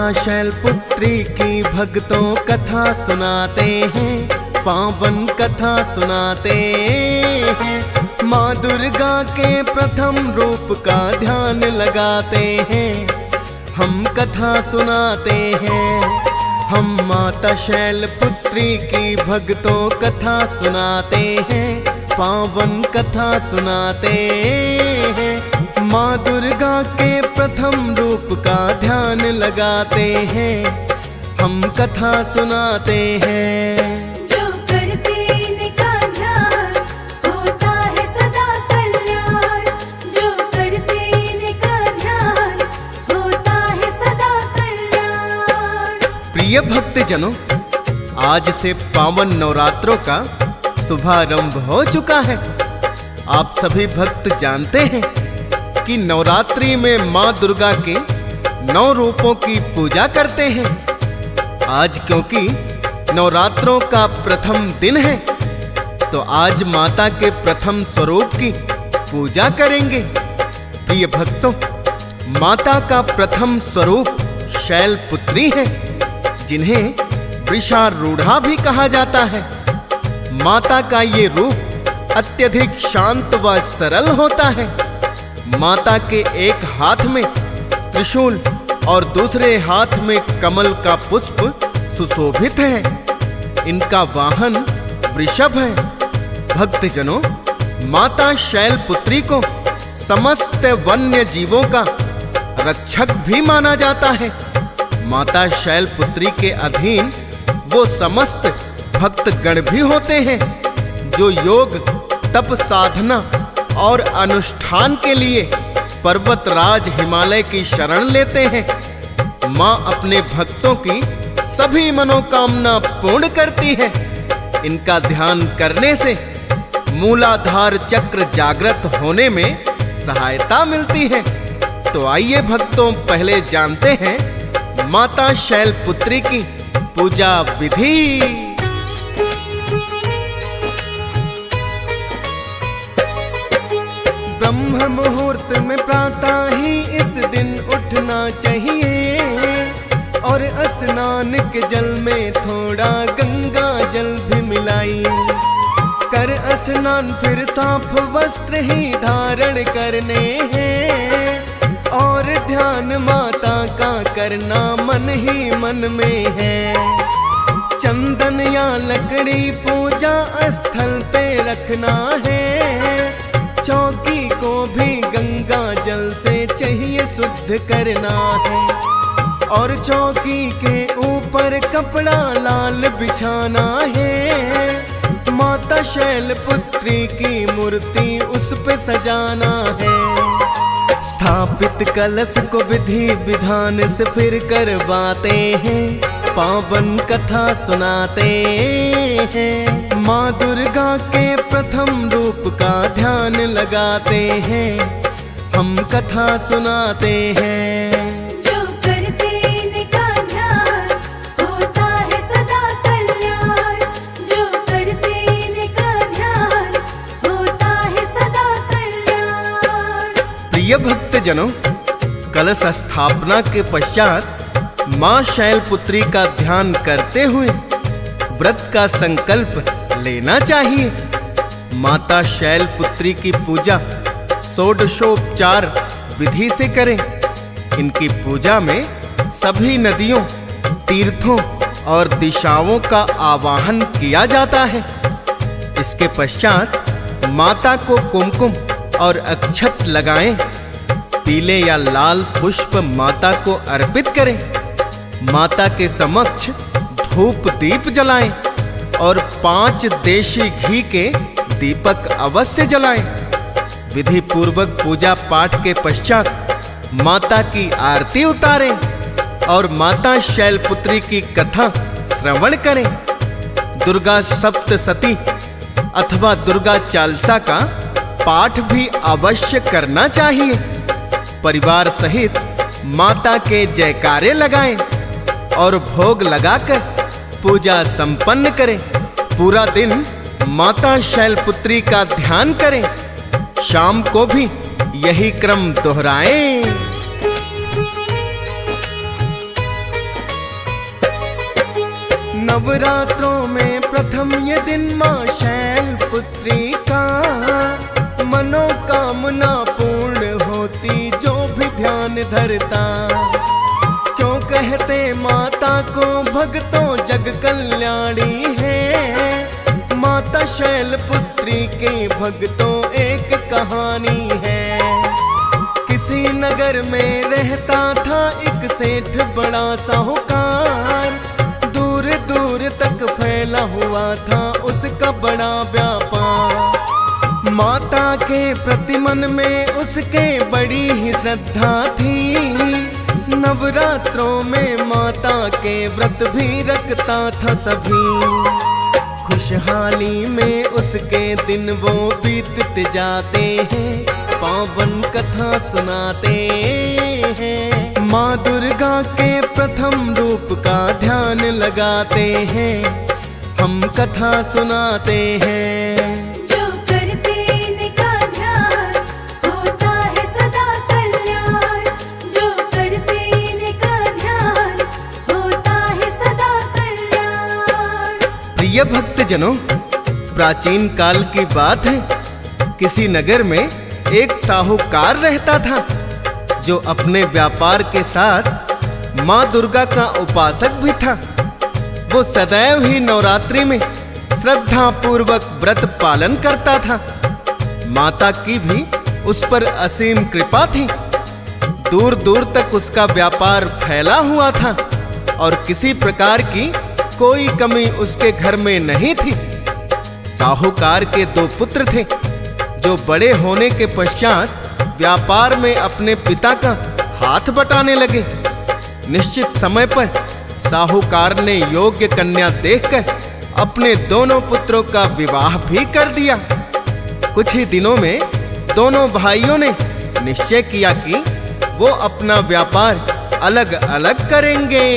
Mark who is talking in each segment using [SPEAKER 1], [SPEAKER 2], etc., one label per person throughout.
[SPEAKER 1] माता शैलपुत्री की भक्तों कथा सुनाते हैं, पावन कथा सुनाते हैं। माँ दुर्गा के प्रथम रूप का ध्यान लगाते हैं, हम कथा सुनाते हैं। हम माता शैलपुत्री की भक्तों कथा सुनाते हैं, पावन कथा सुनाते हैं। माँ दुर्गा के प्रथम रूप का ध्यान लगाते हैं, हम कथा सुनाते हैं।
[SPEAKER 2] जो करते इनका ध्यान होता है सदा कल्याण, जो करते इनका ध्यान होता है सदा कल्याण।
[SPEAKER 1] प्रिय भक्तजनों, आज से पावन नवरात्रों का शुभारंभ हो चुका है। आप सभी भक्त जानते हैं कि नवरात्रि में माँ दुर्गा के 9 रूपों की पूजा करते हैं। आज क्योंकि नवरात्रों का प्रथम दिन है, तो आज माता के प्रथम स्वरूप की पूजा करेंगे। प्रिय भक्तों, माता का प्रथम स्वरूप शैलपुत्री है, जिन्हें वृषारूढ़ा भी कहा जाता है। माता का ये रूप अत्यधिक शांत व सरल होता है। माता के एक हाथ में त्रिशूल और दूसरे हाथ में कमल का पुष्प सुशोभित है। इनका वाहन वृषभ है। भक्तजनों, माता शैलपुत्री को समस्त वन्य जीवों का रक्षक भी माना जाता है। माता शैलपुत्री के अधीन वो समस्त भक्तगण भी होते हैं, जो योग, तप, साधना और अनुष्ठान के लिए पर्वतराज हिमालय की शरण लेते हैं। माँ अपने भक्तों की सभी मनोकामना पूर्ण करती है। इनका ध्यान करने से मूलाधार चक्र जागृत होने में सहायता मिलती है। तो आइए भक्तों, पहले जानते हैं माता शैलपुत्री की पूजा विधि। ब्रह्म मुहूर्त में प्रातः ही इस दिन उठना चाहिए, और स्नान के जल में थोड़ा गंगा जल भी मिलाई कर स्नान फिर साफ वस्त्र ही धारण करने हैं, और ध्यान माता का करना मन ही मन में है। चंदन या लकड़ी पूजा स्थल पे रखना है, चौकी को भी गंगा जल से चाहिए शुद्ध करना है, और चौकी के ऊपर कपड़ा लाल बिछाना है। माता शैलपुत्री की मूर्ति उस पे सजाना है। स्थापित कलश को विधि विधान से फिर करवाते हैं, पावन कथा सुनाते हैं। माँ दुर्गा के प्रथम रूप का ध्यान लगाते हैं, हम कथा सुनाते हैं।
[SPEAKER 2] जो करते इनका ध्यान होता है सदा कल्याण, जो करते इनका ध्यान होता है सदा कल्याण।
[SPEAKER 1] प्रिय भक्तजनों, कलश स्थापना के पश्चात माँ शैलपुत्री का ध्यान करते हुए व्रत का संकल्प लेना चाहिए। माता शैलपुत्री की पूजा षोडशोपचार विधि से करें। इनकी पूजा में सभी नदियों, तीर्थों और दिशाओं का आवाहन किया जाता है। इसके पश्चात माता को कुमकुम और अक्षत लगाएं। पीले या लाल पुष्प माता को अर्पित करें। माता के समक्ष धूप दीप जलाएं और 5 देशी घी के दीपक अवश्य जलाएं। विधि पूर्वक पूजा पाठ के पश्चात माता की आरती उतारें और माता शैलपुत्री की कथा श्रवण करें। दुर्गा सप्तशती अथवा दुर्गा चालीसा का पाठ भी अवश्य करना चाहिए। परिवार सहित माता के जयकारे लगाएं और भोग लगाकर पूजा संपन्न करें। पूरा दिन माता शैलपुत्री का ध्यान करें। शाम को भी यही क्रम दोहराएं। नवरात्रों में प्रथम ये दिन माँ शैलपुत्री का मनोकामना पूर्ण होती जो भी ध्यान धरता। क्यों कहते माता को भक्तों जग कल्याणी है, माता शैलपुत्री के भक्तों एक कहानी है। किसी नगर में रहता था एक सेठ बड़ा साहूकार, दूर दूर तक फैला हुआ था उसका बड़ा व्यापार। माता के प्रति मन में उसके बड़ी ही श्रद्धा थी, नवरात्रों में माता के व्रत भी रखता था सभी। खुशहाली में उसके दिन वो बीतते जाते हैं, पावन कथा सुनाते हैं। माँ दुर्गा के प्रथम रूप का ध्यान लगाते हैं, हम कथा सुनाते हैं।
[SPEAKER 2] जो करते इनका ध्यान होता है सदा कल्याण, जो करते इनका ध्यान होता है सदा कल्याण।
[SPEAKER 1] प्रिय भक्तजनों, प्राचीन काल की बात है, किसी नगर में एक साहूकार रहता था जो अपने व्यापार के साथ माँ दुर्गा का उपासक भी था। वो सदैव ही नवरात्रि में श्रद्धा पूर्वक व्रत पालन करता था। माता की भी उस पर असीम कृपा थी। दूर दूर तक उसका व्यापार फैला हुआ था और किसी प्रकार की कोई कमी उसके घर में नहीं थी। साहूकार के 2 पुत्र थे जो बड़े होने के पश्चात व्यापार में अपने पिता का हाथ बटाने लगे। निश्चित समय पर साहूकार ने योग्य कन्या देखकर अपने दोनों पुत्रों का विवाह भी कर दिया। कुछ ही दिनों में दोनों भाइयों ने निश्चय किया कि वो अपना व्यापार अलग अलग करेंगे।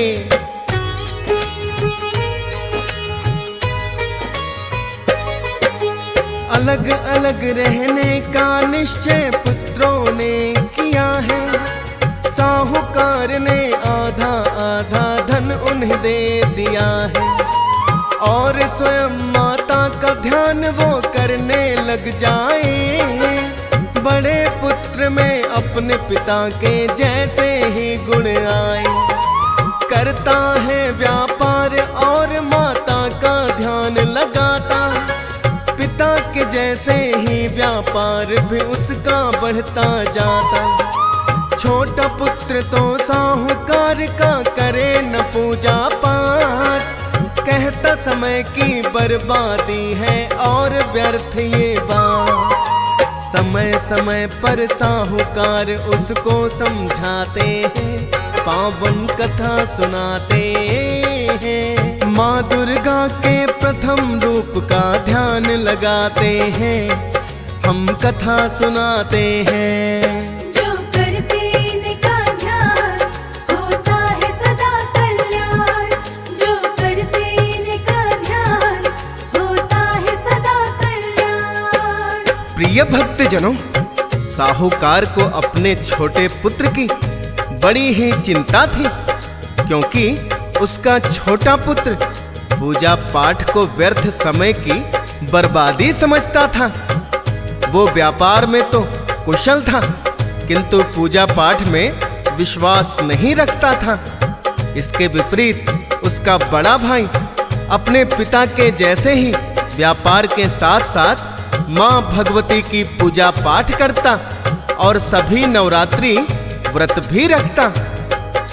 [SPEAKER 1] अलग अलग रहने का निश्चय पुत्रों ने किया है। साहूकार ने आधा आधा धन उन्हें दे दिया है और स्वयं माता का ध्यान वो करने लग जाए। बड़े पुत्र में अपने पिता के जैसे ही गुण आए, करता है व्यापार और माता का ध्यान लगाता। पिता के जैसे ही व्यापार भी उसका बढ़ता जाता। छोटा पुत्र तो साहूकार का करे न पूजा पाठ, कहता समय की बर्बादी है और व्यर्थ ये बात। समय समय पर साहूकार उसको समझाते हैं, पावन कथा सुनाते हैं। माँ दुर्गा के प्रथम रूप का ध्यान लगाते हैं, हम कथा सुनाते हैं।
[SPEAKER 2] जो करते इनका ध्यान होता है सदा कल्याण, जो करते इनका ध्यान होता है सदा कल्याण।
[SPEAKER 1] प्रिय भक्तजनों, साहूकार को अपने छोटे पुत्र की बड़ी ही चिंता थी, क्योंकि उसका छोटा पुत्र पूजा पाठ को व्यर्थ समय की बर्बादी समझता था। वो व्यापार में तो कुशल था, किंतु पूजा पाठ में विश्वास नहीं रखता था। इसके विपरीत उसका बड़ा भाई अपने पिता के जैसे ही व्यापार के साथ साथ माँ भगवती की पूजा पाठ करता और सभी नवरात्रि व्रत भी रखता।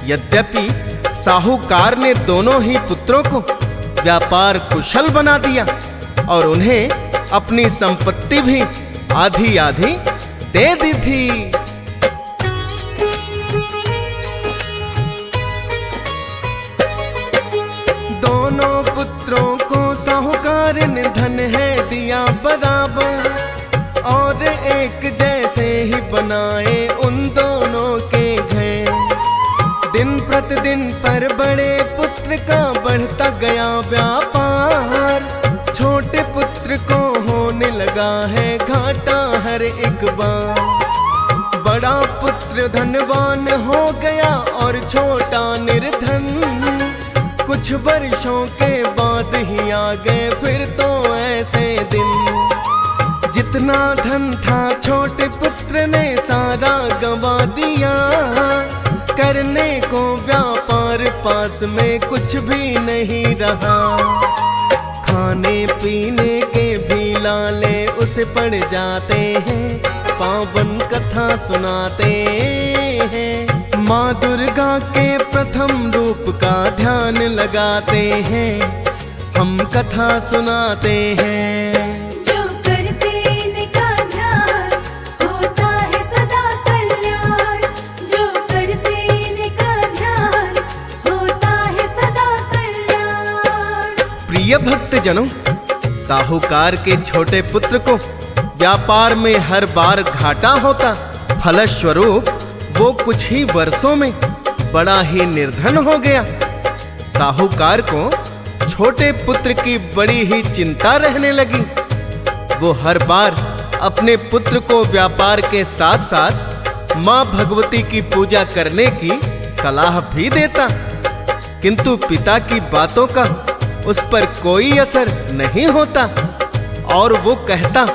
[SPEAKER 1] यद्यपि साहूकार ने दोनों ही पुत्रों को व्यापार कुशल बना दिया और उन्हें अपनी संपत्ति भी आधी आधी दे दी थी। दोनों पुत्रों को साहूकार ने धन है दिया बराबर और एक जैसे ही बनाए उन दोनों के घर। दिन प्रतिदिन पर बड़े पुत्र का बढ़ता गया व्यापार, छोटे पुत्र को होने लगा है घाटा हर एक बार। बड़ा पुत्र धनवान हो गया और छोटा निर्धन। कुछ वर्षों के बाद ही आ गए फिर तो ऐसे दिन। जितना धन था छोटे पुत्र ने सारा गंवा दिया, करने को व्यापार पास में कुछ भी नहीं रहा। खाने पीने के भी लाले उसे पड़ जाते हैं, पावन कथा सुनाते हैं। माँ दुर्गा के प्रथम रूप का ध्यान लगाते हैं, हम कथा सुनाते हैं।
[SPEAKER 2] जो करते इनका ध्यान होता है सदा कल्याण, जो करते इनका ध्यान होता है सदा कल्याण।
[SPEAKER 1] प्रिय भक्तजनों, साहूकार के छोटे पुत्र को व्यापार में हर बार घाटा होता, फलस्वरूप वो कुछ ही वर्षों में बड़ा ही निर्धन हो गया। साहूकार को छोटे पुत्र की बड़ी ही चिंता रहने लगी। वो हर बार अपने पुत्र को व्यापार के साथ साथ माँ भगवती की पूजा करने की सलाह भी देता, किंतु पिता की बातों का उस पर कोई असर नहीं होता और वो कहता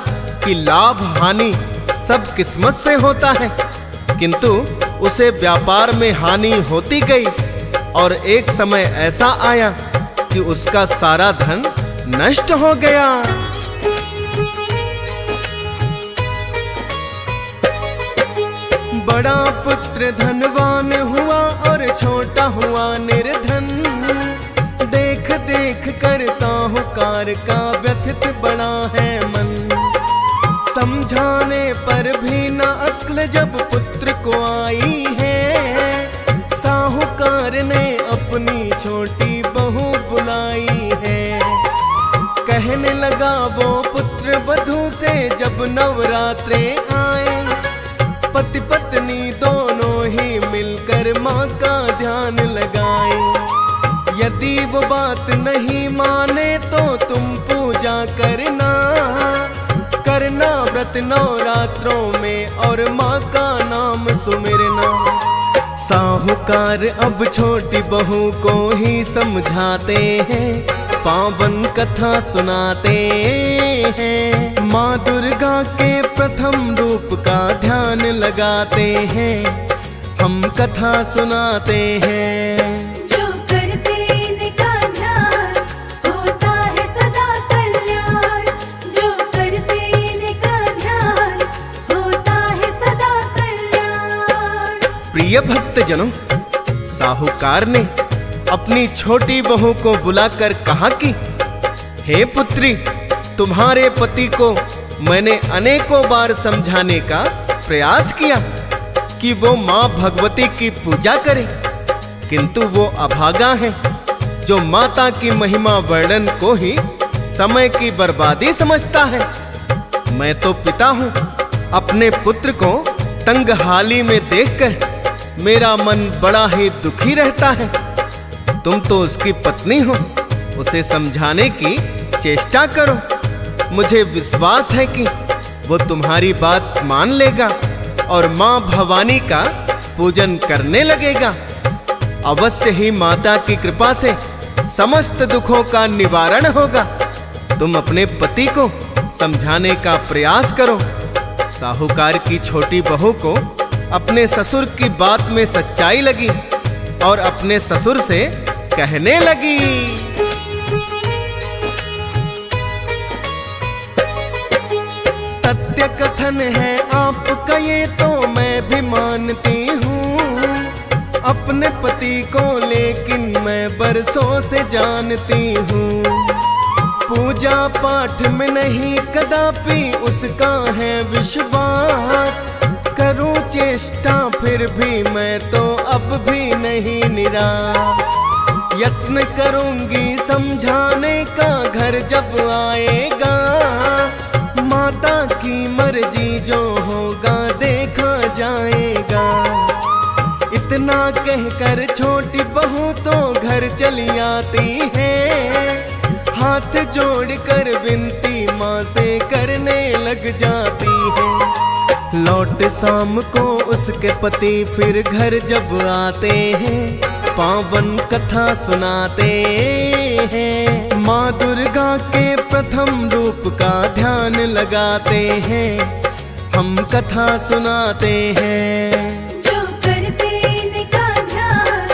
[SPEAKER 1] कि लाभ हानि सब किस्मत से होता है। किंतु उसे व्यापार में हानि होती गई और एक समय ऐसा आया कि उसका सारा धन नष्ट हो गया। बड़ा पुत्र धनवान हुआ और छोटा हुआ निर्धन। देख देख कर साहूकार का व्यथित बड़ा है मन। समझाने पर भी न अक्ल जब पुत्र को आई है, साहूकार ने अपनी छोटी बहू बुलाई है। कहने लगा वो पुत्र वधू से जब नवरात्रे आए, पति पत्नी दोनों ही मिलकर माँ का ध्यान लगाए। यदि वो बात नहीं माने तो तुम पूजा करना, करना व्रत नवरात्रों में और माँ का नाम सुमिरना। साहूकार अब छोटी बहू को ही समझाते हैं, पावन कथा सुनाते हैं। माँ दुर्गा के प्रथम रूप का ध्यान लगाते हैं, हम कथा सुनाते हैं।
[SPEAKER 2] जो करते इनका ध्यान होता है सदा कल्याण, जो करते इनका ध्यान होता है सदा कल्याण।
[SPEAKER 1] प्रिय भक्तजनों, साहूकार ने अपनी छोटी बहू को बुलाकर कहा कि हे पुत्री, तुम्हारे पति को मैंने अनेकों बार समझाने का प्रयास किया कि वो माँ भगवती की पूजा करे, किंतु वो अभागा है जो माता की महिमा वर्णन को ही समय की बर्बादी समझता है। मैं तो पिता हूँ, अपने पुत्र को तंगहाली में देखकर मेरा मन बड़ा ही दुखी रहता है। तुम तो उसकी पत्नी हो, उसे समझाने की चेष्टा करो। मुझे विश्वास है कि वो तुम्हारी बात मान लेगा और माँ भवानी का पूजन करने लगेगा। अवश्य ही माता की कृपा से समस्त दुखों का निवारण होगा। तुम अपने पति को समझाने का प्रयास करो। साहूकार की छोटी बहू को अपने ससुर की बात में सच्चाई लगी और अपने ससुर से कहने लगी, सत्य कथन है आपका ये तो मैं भी मानती हूँ। अपने पति को लेकिन मैं बरसों से जानती हूँ। पूजा पाठ में नहीं कदापि उसका है विश्वास। करूँ चेष्टा फिर भी मैं तो अब भी नहीं निराश। यत्न करूँगी समझाने का घर जब आएगा। माता की मर्जी जो होगा देखा जाएगा। इतना कहकर छोटी बहू तो घर चली आती है। हाथ जोड़कर विनती माँ से करने लग जाती है। लौट शाम को उसके पति फिर घर जब आते हैं, पावन कथा सुनाते हैं। माँ दुर्गा के प्रथम रूप का ध्यान लगाते हैं, हम कथा सुनाते हैं।
[SPEAKER 2] जो करते इनका ध्यान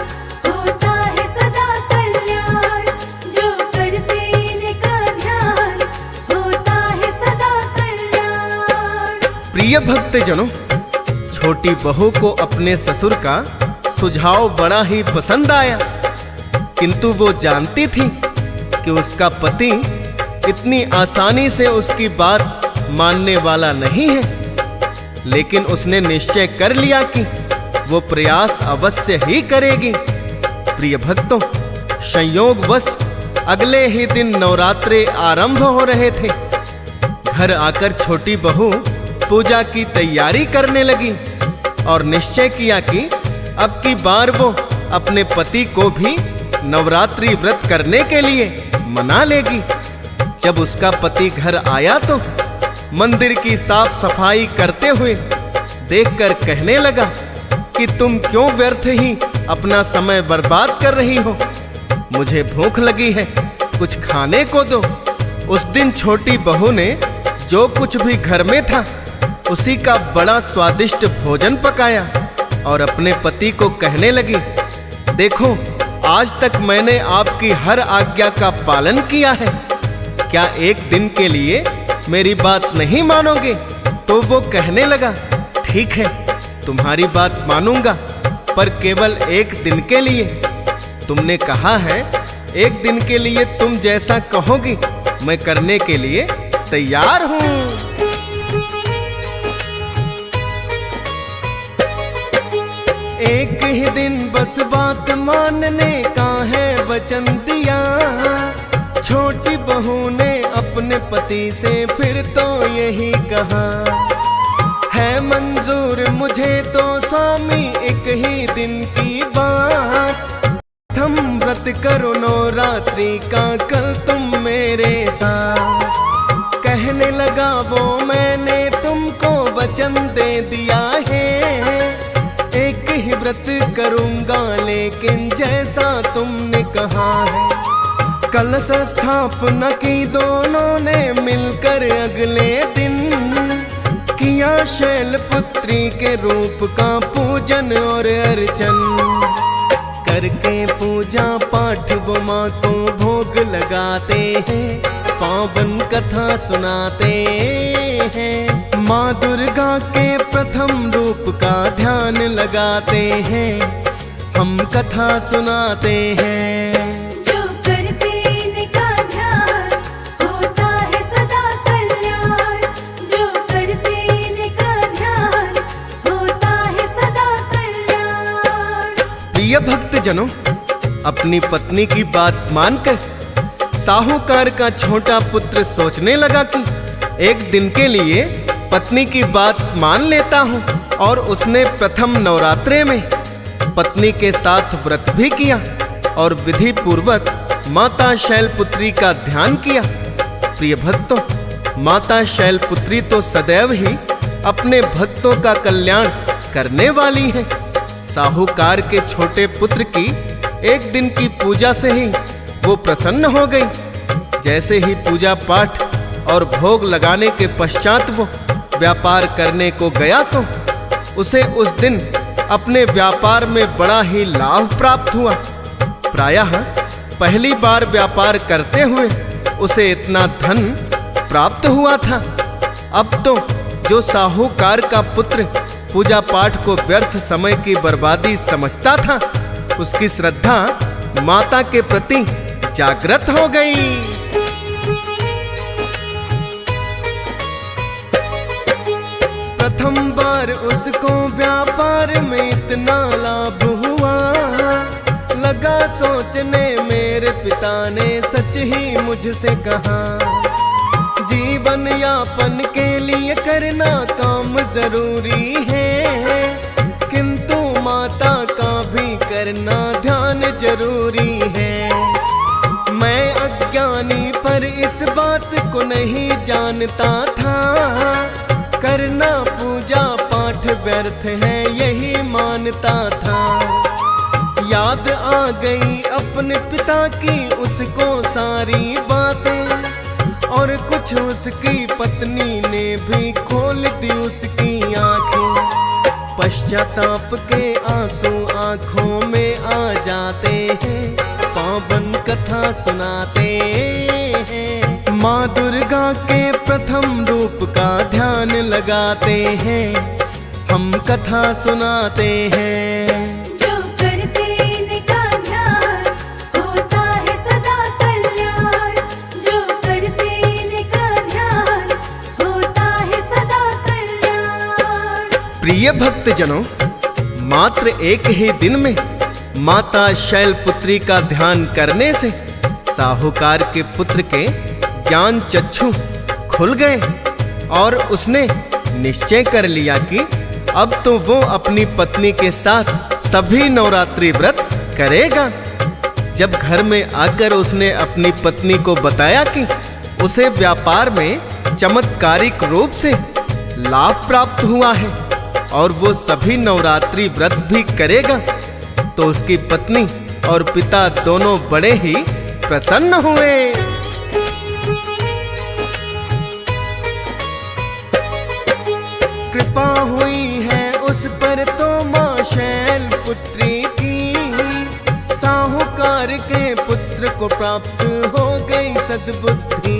[SPEAKER 2] होता है सदा कल्याण। जो करते इनका ध्यान होता है सदा कल्याण।
[SPEAKER 1] प्रिय भक्तजनों, छोटी बहू को अपने ससुर का सुझाव बड़ा ही पसंद आया, किंतु वो जानती थी कि उसका पति इतनी आसानी से उसकी बात मानने वाला नहीं है। लेकिन उसने निश्चय कर लिया कि वो प्रयास अवश्य ही करेगी। प्रिय भक्तों, संयोगवश अगले ही दिन नवरात्रे आरंभ हो रहे थे। घर आकर छोटी बहू पूजा की तैयारी करने लगी और निश्चय किया कि अब की बार वो अपने पति को भी नवरात्रि व्रत करने के लिए मना लेगी। जब उसका पति घर आया तो मंदिर की साफ सफाई करते हुए देखकर कहने लगा कि तुम क्यों व्यर्थ ही अपना समय बर्बाद कर रही हो? मुझे भूख लगी है, कुछ खाने को दो। उस दिन छोटी बहू ने जो कुछ भी घर में था उसी का बड़ा स्वादिष्ट भोजन पकाया और अपने पति को कहने लगी, देखो, आज तक मैंने आपकी हर आज्ञा का पालन किया है। क्या एक दिन के लिए मेरी बात नहीं मानोगे? तो वो कहने लगा, ठीक है, तुम्हारी बात मानूंगा, पर केवल एक दिन के लिए। तुमने कहा है, एक दिन के लिए तुम जैसा कहोगी मैं करने के लिए तैयार हूं। एक ही दिन बस बात मानने का है वचन दिया। छोटी बहू ने अपने पति से फिर तो यही कहा, है मंजूर मुझे तो स्वामी एक ही दिन की बात। हम व्रत करो नवरात्रि का कल तुम मेरे साथ। कहने लगा वो, मैंने तुमको वचन दे दिया है, एक ही व्रत करूंगा लेकिन जैसा तुमने कहा है। कलश स्थापना की दोनों ने मिलकर अगले दिन किया शैलपुत्री के रूप का पूजन और अर्चन। करके पूजा पाठ वो माँ को भोग लगाते हैं, पावन कथा सुनाते हैं। माँ दुर्गा के प्रथम रूप का ध्यान लगाते हैं, हम कथा सुनाते हैं।
[SPEAKER 2] जो करते इनका ध्यान होता है सदा कल्याण। जो करते इनका ध्यान होता है सदा कल्याण।
[SPEAKER 1] प्रिय भक्तजनों, अपनी पत्नी की बात मानकर साहूकार का छोटा पुत्र सोचने लगा कि एक दिन के लिए पत्नी की बात मान लेता हूँ, और उसने प्रथम नवरात्रे में पत्नी के साथ व्रत भी किया और विधि पूर्वक माता शैलपुत्री का ध्यान किया। प्रिय भक्तों, माता शैलपुत्री तो सदैव ही अपने भक्तों का कल्याण करने वाली है। साहूकार के छोटे पुत्र की एक दिन की पूजा से ही वो प्रसन्न हो गई। जैसे ही पूजा पाठ और भोग लगाने के पश्चात वो व्यापार करने को गया तो उसे उस दिन अपने व्यापार में बड़ा ही लाभ प्राप्त हुआ। प्रायः पहली बार व्यापार करते हुए उसे इतना धन प्राप्त हुआ था। अब तो जो साहूकार का पुत्र पूजा पाठ को व्यर्थ समय की बर्बादी समझता था, उसकी श्रद्धा माता के प्रति जागृत हो गई। प्रथम बार उसको व्यापार में इतना लाभ हुआ, लगा सोचने मेरे पिता ने सच ही मुझसे कहा, जीवन यापन के लिए करना काम जरूरी है, किंतु माता का भी करना ध्यान जरूरी है। मैं अज्ञानी पर इस बात को नहीं जानता था, करना पूजा पाठ व्यर्थ है यही मानता था। याद आ गई अपने पिता की उसको सारी बातें, और कुछ उसकी पत्नी ने भी खोल दी उसकी आंखें। पश्चाताप के आंसू आंखों में आ जाते हैं, पावन कथा सुनाते हैं। माँ दुर्गा के प्रथम रूप का ध्यान लगाते हैं, हम कथा सुनाते हैं।
[SPEAKER 2] जो करते इनका ध्यान होता है सदा कल्याण, जो करते इनका ध्यान होता है सदा कल्याण।
[SPEAKER 1] प्रिय भक्तजनों, मात्र एक ही दिन में माता शैलपुत्री का ध्यान करने से साहूकार के पुत्र के ज्ञान चक्षु खुल गए और उसने निश्चय कर लिया कि अब तो वो अपनी पत्नी के साथ सभी नवरात्रि व्रत करेगा। जब घर में आकर उसने अपनी पत्नी को बताया कि उसे व्यापार में चमत्कारिक रूप से लाभ प्राप्त हुआ है और वो सभी नवरात्रि व्रत भी करेगा, तो उसकी पत्नी और पिता दोनों बड़े ही प्रसन्न हुए। कृपा हुई है उस पर तो माँ शैलपुत्री की, साहूकार के पुत्र को प्राप्त हो गई सद्बुद्धि।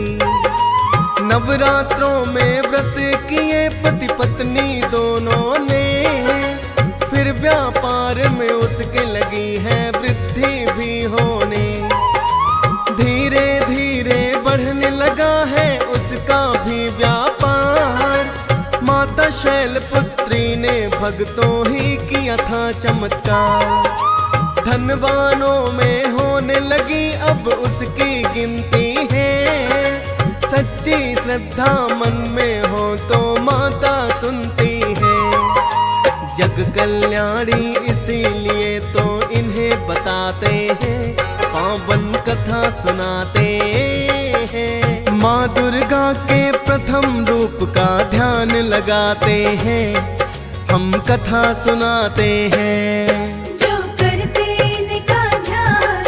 [SPEAKER 1] नवरात्रों में व्रत किए पति पत्नी दोनों ने, फिर व्यापार में उसके लगी है वृद्धि भी होने। धीरे धीरे बढ़ने लगा है उसका भी व्यापार। माता शैलपुत्री ने भक्तों ही किया था चमत्कार। धनवानों में होने लगी अब उसकी गिनती है। सच्ची श्रद्धा मन में हो तो माता सुनती है। जग कल्याणी इसीलिए तो इन्हें बताते हैं, पावन कथा सुनाते हैं। माँ दुर्गा के प्रथम रूप का ध्यान लगाते हैं, हम कथा सुनाते हैं।
[SPEAKER 2] जो करते इनका ध्यान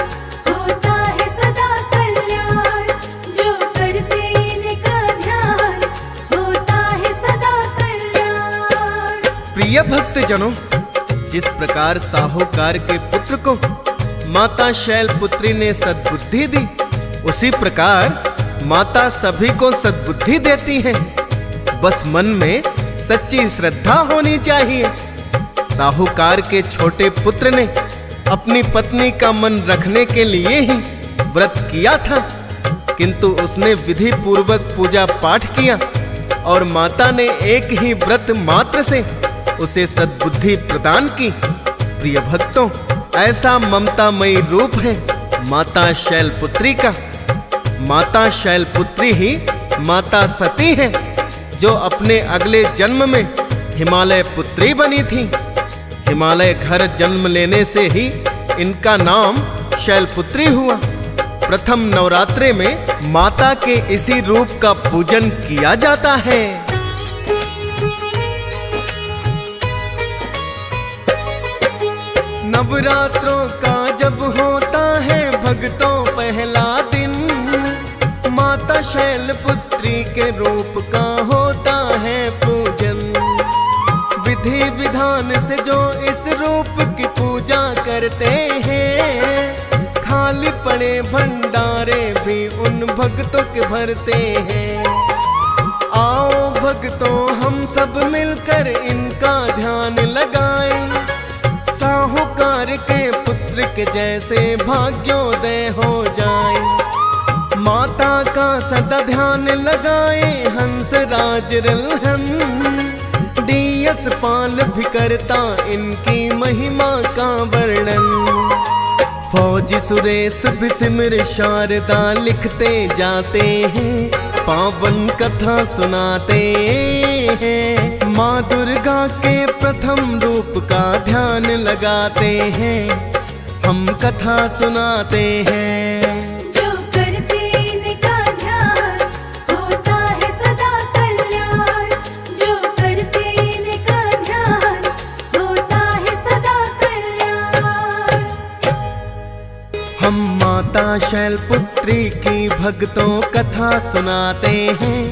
[SPEAKER 2] होता है सदा कल्याण, जो करते इनका ध्यान होता है सदा कल्याण।
[SPEAKER 1] प्रिय भक्तजनों, जिस प्रकार साहूकार के पुत्र को माता शैलपुत्री ने सद्बुद्धि दी, उसी प्रकार माता सभी को सद्बुद्धि देती है। बस मन में सच्ची श्रद्धा होनी चाहिए। साहूकार के छोटे पुत्र ने अपनी पत्नी का मन रखने के लिए ही व्रत किया था, किंतु उसने विधि पूर्वक पूजा पाठ किया और माता ने एक ही व्रत मात्र से उसे सद्बुद्धि प्रदान की। प्रिय भक्तों, ऐसा ममतामयी रूप है माता शैलपुत्री का। माता शैलपुत्री ही माता सती है, जो अपने अगले जन्म में हिमालय पुत्री बनी थी। हिमालय घर जन्म लेने से ही इनका नाम शैलपुत्री हुआ। प्रथम नवरात्रे में माता के इसी रूप का पूजन किया जाता है। नवरात्रों का जब होता है भक्तों पहला दिन, माता शैलपुत्री के रूप का होता है पूजन। विधि विधान से जो इस रूप की पूजा करते हैं, खाली पड़े भंडारे भी उन भक्तों के भरते हैं। आओ भक्तों, हम सब मिलकर इनका ध्यान लगाएं। साहूकार के पुत्र के जैसे भाग्योदय हो जाए। माता का सदा ध्यान लगाए हंस राज रल्हन। डीएस पाल भी करता इनकी महिमा का वर्णन। फौजी सुरेश भी सिमर शारदा लिखते जाते हैं, पावन कथा सुनाते हैं। माँ दुर्गा के प्रथम रूप का ध्यान लगाते हैं, हम कथा सुनाते हैं।
[SPEAKER 2] जो करते इनका ध्यान होता है सदा कल्याण, जो करते इनका ध्यान होता है सदा कल्याण।
[SPEAKER 1] हम माता शैलपुत्री की भक्तों कथा सुनाते हैं।